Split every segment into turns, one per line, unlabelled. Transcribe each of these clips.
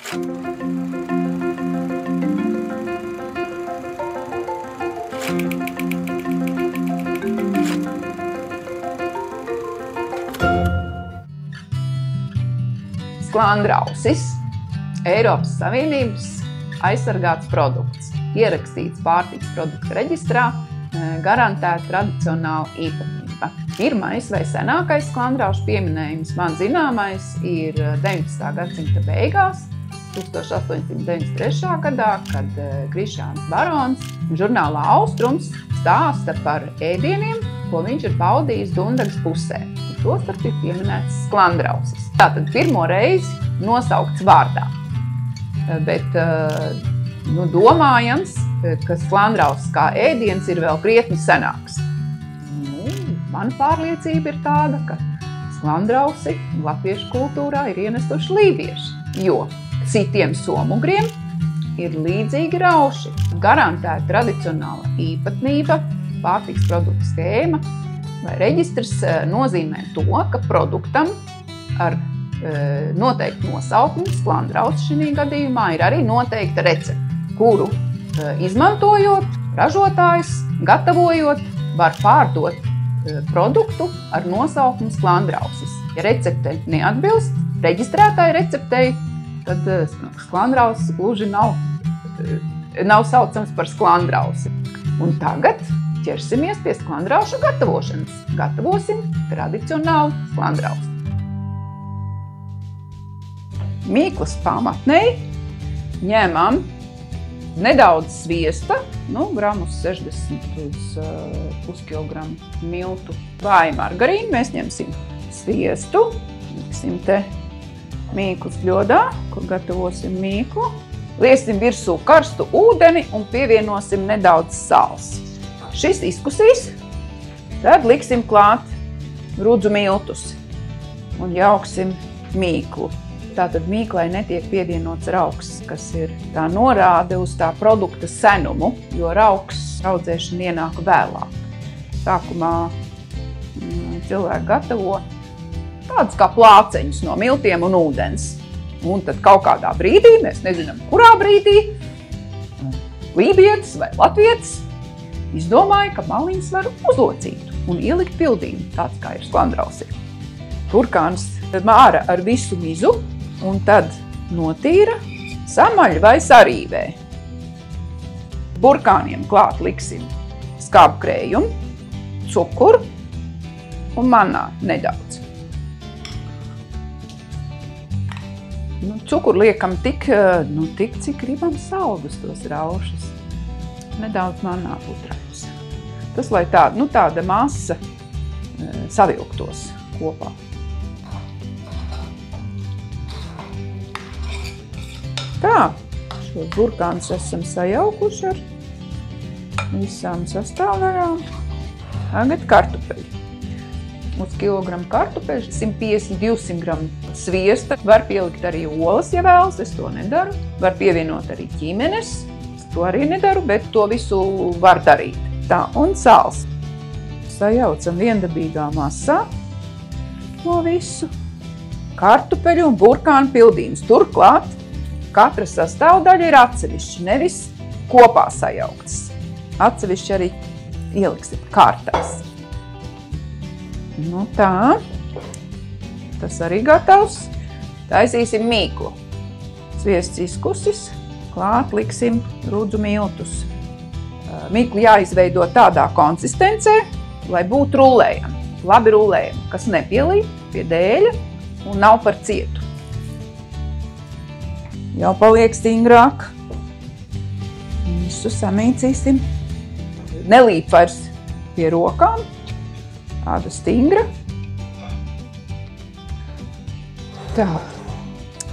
Sklandrausis, Eiropas Savienības aizsargāts produkts, ierakstīts pārtikas produktu reģistrā, garantēta tradicionāla īpatnība. Pirmais vai senākais sklandraušu pieminējums man zināmais ir 19. gadsimta beigās, 1893. gadā, kad Krišjāns Barons žurnālā Austrums stāsta par ēdieniem, ko viņš ir baudījis Dundagas pusē. Tostarp ir pieminēts sklandrausis. Tātad pirmo reizi nosaukts vārdā. Bet domājams, ka sklandrausis kā ēdiens ir vēl krietni senāks. Mana pārliecība ir tāda, ka sklandrausi latviešu kultūrā ir ienestuši lībieši, jo citiem somugriem ir līdzīgi rauši. Garantēta tradicionāla īpatnība, pārtikas produktu schēma vai reģistrs nozīmē to, ka produktam ar noteiktu nosaukumu, sklandrausis šī gadījumā, ir arī noteikta recepte, kuru izmantojot, ražotājs, gatavojot, var pārdot produktu ar nosaukumu sklandrausis. Ja recepte neatbilst reģistrētāja receptei, tad sklandrausis gluži nav saucams par sklandrausi. Un tagad ķersimies pie sklandraušu gatavošanas. Gatavosim tradicionālu sklandrausi. Mīklas pamatnei ņemam nedaudz sviesta, gramus 60 uz puskilogramu miltu vai margarīnu. Mēs ņemsim sviestu, liksim te mīklas bļodā, kur gatavosim mīklu. Liesim virsū karstu ūdeni un pievienosim nedaudz sāls. Šis izkusīs, tad liksim klāt rudzu miltus un jauksim mīklu. Tātad mīklai netiek pievienots rauks, kas ir tā norāde uz tā produkta senumu, jo rauks audzēšana ienāk vēlāk. Sākumā cilvēki gatavo tādus kā plāceņus no miltiem un ūdens. Un tad kaut kādā brīdī, mēs nezinām, kurā brīdī, lībietis vai latvietis izdomāja, ka maliņas var uzlocīt un ielikt pildījumu, tāds kā ir sklandrausī. Burkāns māra ar visu mizu un tad notīra, samaļ vai sarīvē. Burkāniem klāt liksim skābu krējumu, cukuru un mannā nedaudz. Cukuru liekam tik, cik gribam saldus tos raušus. Nedaudz mannā putrājus. Tas, lai tāda masa savilktos kopā. Tā, šos burkānus esam sajaukuši ar visām sastāvdaļām. Tagad kartupeļi. Uz kilogramu kartupeļu 150–200 gramu sviesta. Var pielikt arī olas, ja vēlas, es to nedaru. Var pievienot arī ķīmenes, to arī nedaru, bet to visu var darīt. Tā, un sāls. Sajaucam viendabīgā masā to visu. Kartupeļu un burkānu pildījums. Turklāt katra sastāvdaļa ir atsevišķi, nevis kopā sajauktas. Atsevišķi arī ieliksim kārtās. Tā, tas arī gatavs. Taisīsim mīklu. Sviests izkusis, klāt liksim rudzu miltus. Mīklu jāizveido tādā konsistencē, lai būtu rulējami. Labi rulējami, kas nepielīp pie dēļa un nav par cietu. Jau paliek stingrāk. Visu samīcīsim. Nelīp vairs pie rokām. Tāda stingra. Tā,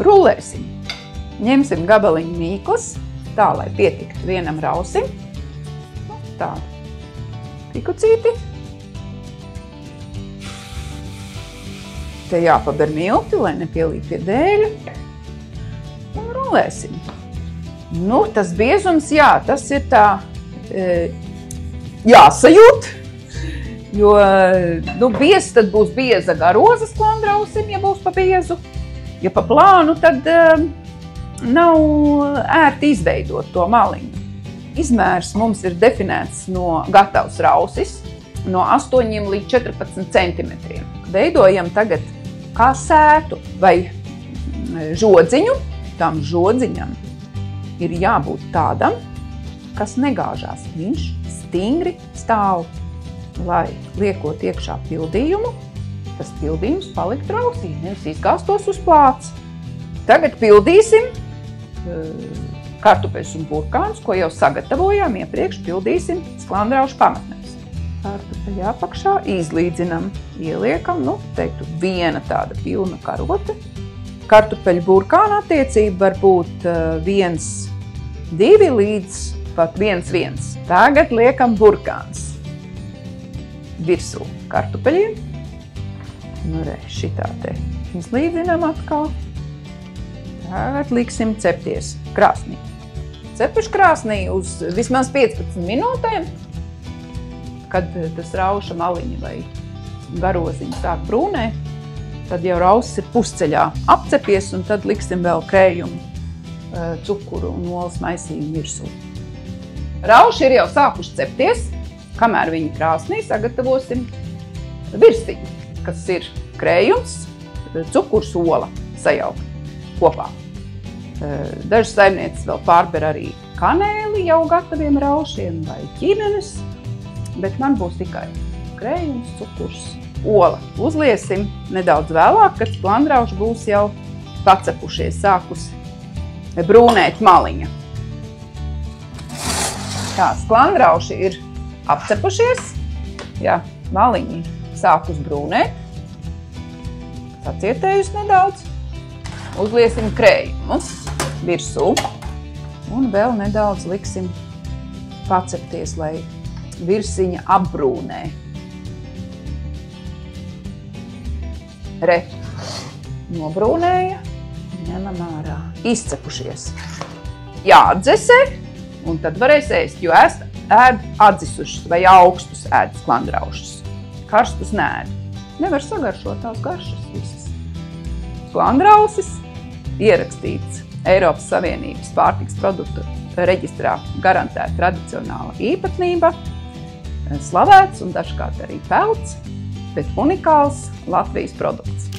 rulēsim. Ņemsim gabaliņu mīklas, tā, lai pietiktu vienam rausim. Tādu pikucīti. Te jāpaber milti, lai nepielīp pie dēļa. Un rulēsim. Tas biezums, jā, tas ir tā jāsajūt. Jo, biezs tad būs bieza garoza sklandrausim, ja būs pa biezu. Ja pa plānu, tad nav ērti izveidot to maliņu. Izmērs mums ir definēts no gatavs rausis, no 8 līdz 14 centimetriem. Veidojam tagad kā sētu vai žodziņu. Tam žodziņam ir jābūt tādam, kas negāžās. Viņš stingri stāv, lai liekot iekšā pildījumu, tas pildījums palikt rausī, nevis izgāstos uz plāts. Tagad pildīsim kartupeļus un burkānus, ko jau sagatavojām, iepriekš pildīsim sklandraušu pamatnēs. Kartupeļu apakšā izlīdzinam, ieliekam, teiktu, viena tāda pilna karote. Kartupeļu burkāna attiecība var būt 1,2 līdz pat 1,1. Tagad liekam burkāns virsū kartupeļiem. Šitā te izlīdzinām atkal. Tagad liksim cepties krāsnī. Cepuši krāsnī uz vismaz 15 minūtēm, kad tas rauša maliņa vai garoziņa sāk brūnēt, tad jau rausis ir pusceļā apcepies, un tad liksim vēl krējumu, cukuru un olas maisījumu virsū. Rauši ir jau sākuši cepties, kamēr viņi krāsnī sagatavosim virsiņu, kas ir krējums, cukurs, ola sajaukt kopā. Dažas saimnieces vēl pārber arī kanēli jau gataviem raušiem vai ķīmenes, bet man būs tikai krējums, cukurs, ola. Uzliesim nedaudz vēlāk, kad sklandrauši būs jau pacepušies, sākus brūnēt maliņa. Tā, sklandrauši ir apcepušies, maliņi sākus brūnēt, sacietējus nedaudz. Uzliesim krējumu virsū un vēl nedaudz liksim pacepties, lai virsiņa apbrūnē. Nobrūnēja, ņemam ārā. Izcepušies. Jāatdzesē, un tad varēs ēst, jo ēd atdzisušus vai augstus ēd sklandraušus. Karstus neēd. Nevar sagaršot tās garšas visas. Sklandrausis ierakstīts Eiropas Savienības pārtikas produktu reģistrā garantēta tradicionāla īpatnība, slavēts un dažkārt arī pelts, bet unikāls Latvijas produkts.